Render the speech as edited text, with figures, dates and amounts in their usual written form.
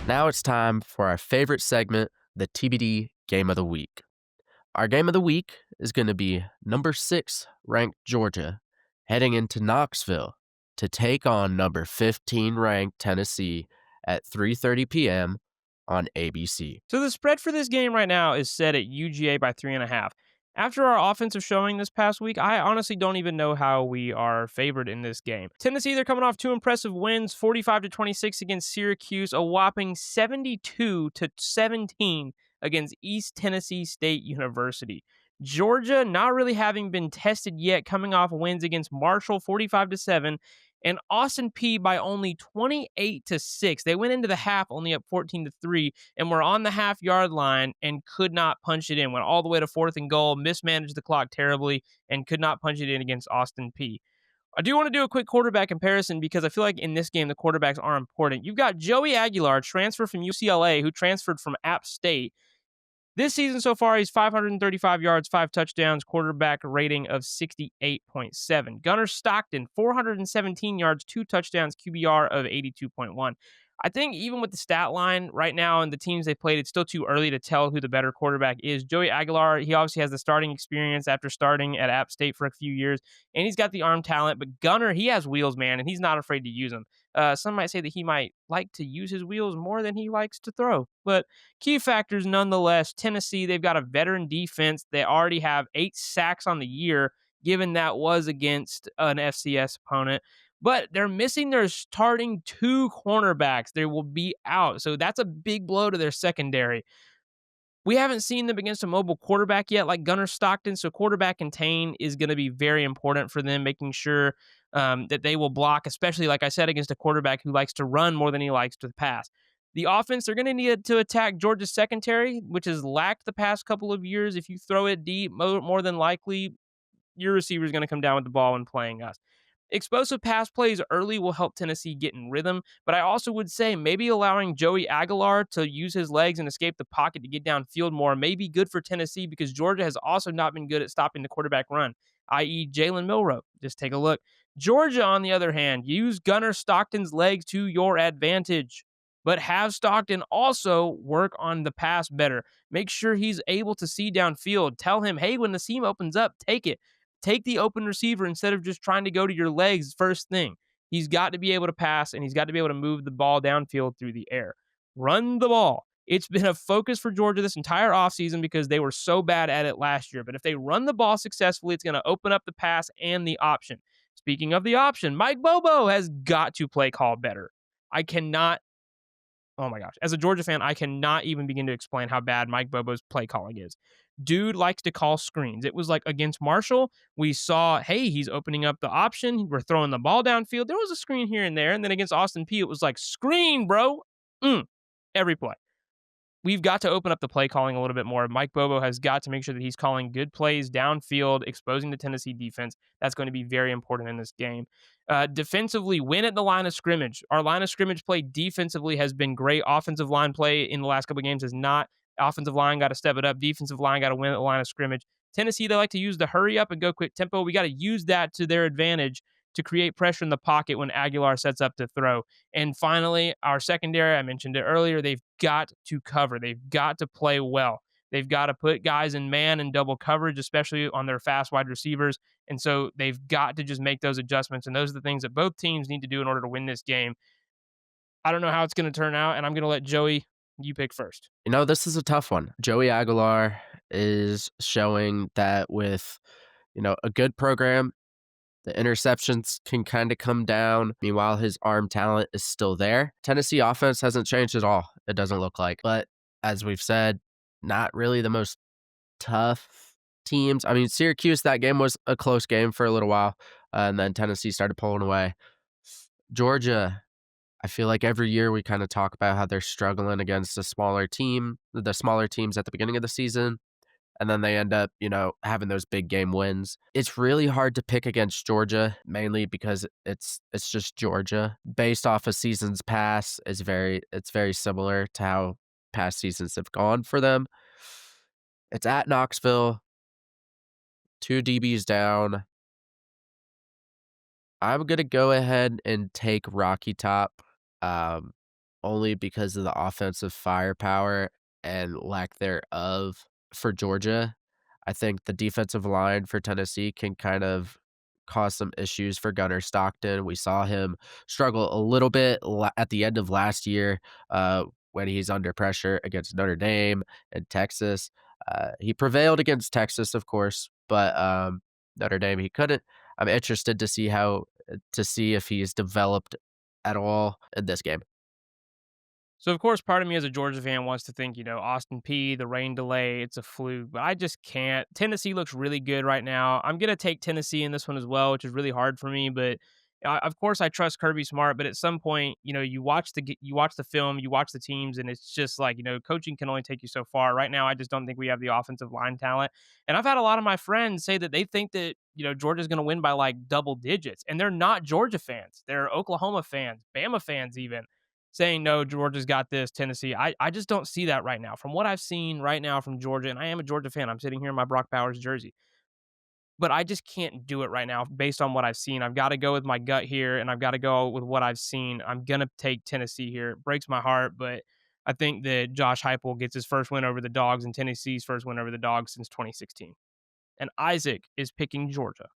Now it's time for our favorite segment, the TBD Game of the Week. Our game of the week is going to be number 6 ranked Georgia heading into Knoxville to take on number 15 ranked Tennessee at 3:30 p.m. on ABC. So the spread for this game right now is set at UGA by 3.5. After our offensive showing this past week, I honestly don't even know how we are favored in this game. Tennessee, they're coming off two impressive wins, 45-26 against Syracuse, a whopping 72-17 against East Tennessee State University. Georgia, not really having been tested yet, coming off wins against Marshall 45-7 and Austin P by only 28-6. They went into the half only up 14-3 and were on the half-yard line and could not punch it in. Went all the way to 4th and goal, mismanaged the clock terribly, and could not punch it in against Austin P. I do want to do a quick quarterback comparison because I feel like in this game, the quarterbacks are important. You've got Joey Aguilar, transfer from UCLA, who transferred from App State. This season so far, he's 535 yards, 5 touchdowns, quarterback rating of 68.7. Gunnar Stockton, 417 yards, 2 touchdowns, QBR of 82.1. I think even with the stat line right now and the teams they played, it's still too early to tell who the better quarterback is. Joey Aguilar, he obviously has the starting experience after starting at App State for a few years, and he's got the arm talent. But Gunnar, he has wheels, man, and he's not afraid to use them. Some might say that he might like to use his wheels more than he likes to throw. But key factors nonetheless, Tennessee, they've got a veteran defense. They already have 8 sacks on the year, given that was against an FCS opponent. But they're missing their starting 2 cornerbacks. They will be out. So that's a big blow to their secondary. We haven't seen them against a mobile quarterback yet, like Gunnar Stockton. So quarterback contain is going to be very important for them, making sure that they will block, especially, like I said, against a quarterback who likes to run more than he likes to pass. The offense, they're going to need to attack Georgia's secondary, which has lacked the past couple of years. If you throw it deep, more than likely, your receiver is going to come down with the ball when playing us. Explosive pass plays early will help Tennessee get in rhythm, but I also would say maybe allowing Joey Aguilar to use his legs and escape the pocket to get downfield more may be good for Tennessee because Georgia has also not been good at stopping the quarterback run, i.e. Jalen Milroe. Just take a look. Georgia, on the other hand, use Gunnar Stockton's legs to your advantage, but have Stockton also work on the pass better. Make sure he's able to see downfield. Tell him, hey, when the seam opens up, take it. Take the open receiver instead of just trying to go to your legs first thing. He's got to be able to pass, and he's got to be able to move the ball downfield through the air. Run the ball. It's been a focus for Georgia this entire offseason because they were so bad at it last year. But if they run the ball successfully, it's going to open up the pass and the option. Speaking of the option, Mike Bobo has got to play call better. I cannot Oh my gosh. As a Georgia fan, I cannot even begin to explain how bad Mike Bobo's play calling is. Dude likes to call screens. It was like against Marshall, we saw, hey, he's opening up the option. We're throwing the ball downfield. There was a screen here and there. And then against Austin P, it was like, screen, bro. Every play. We've got to open up the play calling a little bit more. Mike Bobo has got to make sure that he's calling good plays downfield, exposing the Tennessee defense. That's going to be very important in this game. Defensively, win at the line of scrimmage. Our line of scrimmage play defensively has been great. Offensive line play in the last couple of games is not. Offensive line got to step it up. Defensive line got to win at the line of scrimmage. Tennessee, they like to use the hurry up and go quick tempo. We got to use that to their advantage to create pressure in the pocket when Aguilar sets up to throw. And finally, our secondary, I mentioned it earlier, they've got to cover. They've got to play well. They've got to put guys in man and double coverage, especially on their fast wide receivers. And so they've got to just make those adjustments. And those are the things that both teams need to do in order to win this game. I don't know how it's going to turn out, and I'm going to let Joey, you pick first. This is a tough one. Joey Aguilar is showing that with, a good program, the interceptions can kind of come down. Meanwhile, his arm talent is still there. Tennessee offense hasn't changed at all, it doesn't look like. But as we've said, not really the most tough teams. Syracuse, that game was a close game for a little while, and then Tennessee started pulling away. Georgia, I feel like every year we kind of talk about how they're struggling against the smaller teams at the beginning of the season. And then they end up, having those big game wins. It's really hard to pick against Georgia, mainly because it's just Georgia. Based off of seasons past, it's very similar to how past seasons have gone for them. It's at Knoxville, 2 DBs down. I'm gonna go ahead and take Rocky Top only because of the offensive firepower and lack thereof for Georgia. I think the defensive line for Tennessee can kind of cause some issues for Gunnar Stockton. We saw him struggle a little bit at the end of last year when he's under pressure against Notre Dame and Texas. He prevailed against Texas, of course, but Notre Dame he couldn't. I'm interested to see if he's developed at all in this game. So, of course, part of me as a Georgia fan wants to think, Austin P, the rain delay, it's a fluke, but I just can't. Tennessee looks really good right now. I'm going to take Tennessee in this one as well, which is really hard for me, but of course I trust Kirby Smart, but at some point, you watch the film, you watch the teams and it's just like, coaching can only take you so far. Right now I just don't think we have the offensive line talent. And I've had a lot of my friends say that they think that, Georgia's going to win by like double digits, and they're not Georgia fans. They're Oklahoma fans, Bama fans even saying, no, Georgia's got this, Tennessee. I just don't see that right now. From what I've seen right now from Georgia, and I am a Georgia fan, I'm sitting here in my Brock Bowers jersey, but I just can't do it right now based on what I've seen. I've got to go with my gut here, and I've got to go with what I've seen. I'm going to take Tennessee here. It breaks my heart, but I think that Josh Heupel gets his first win over the Dogs and Tennessee's first win over the Dogs since 2016. And Isaac is picking Georgia.